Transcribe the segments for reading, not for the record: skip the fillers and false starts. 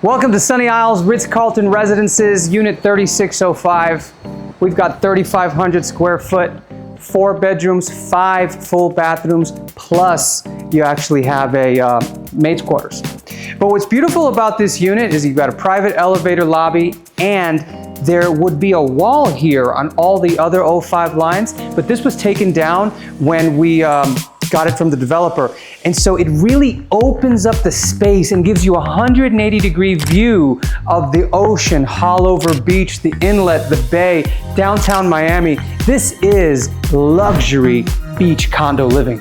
Welcome to Sunny Isles Ritz-Carlton Residences, Unit 3605. We've got 3,500 square foot, 4 bedrooms, 5 full bathrooms, plus you actually have a maid's quarters. But what's beautiful about this unit is you've got a private elevator lobby, and there would be a wall here on all the other 05 lines, but this was taken down when we got it from the developer. And so it really opens up the space and gives you a 180-degree view of the ocean, Haulover Beach, the inlet, the bay, downtown Miami. This is luxury beach condo living.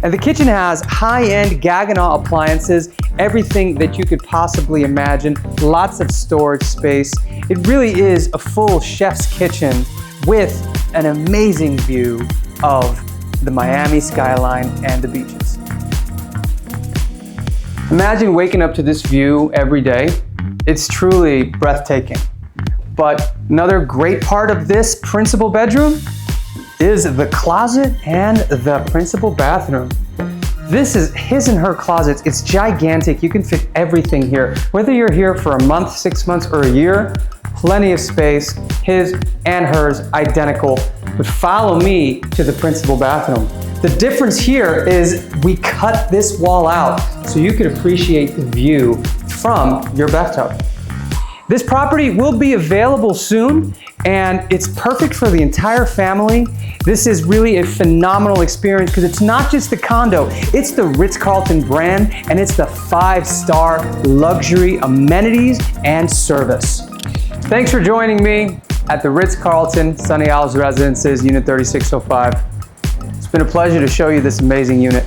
And the kitchen has high-end Gaggenau appliances, everything that you could possibly imagine, lots of storage space. It really is a full chef's kitchen with an amazing view of the Miami skyline and the beaches. Imagine waking up to this view every day. It's truly breathtaking. But another great part of this principal bedroom is the closet and the principal bathroom. This is his and her closets. It's gigantic. You can fit everything here. Whether you're here for a month, 6 months, or a year, plenty of space. His and hers identical. But follow me to the principal bathroom. The difference here is we cut this wall out so you can appreciate the view from your bathtub. This property will be available soon, and it's perfect for the entire family. This is really a phenomenal experience because it's not just the condo, it's the Ritz-Carlton brand, and it's the 5-star luxury amenities and service. Thanks for joining me at the Ritz-Carlton Sunny Isles Residences, Unit 3605. It's been a pleasure to show you this amazing unit.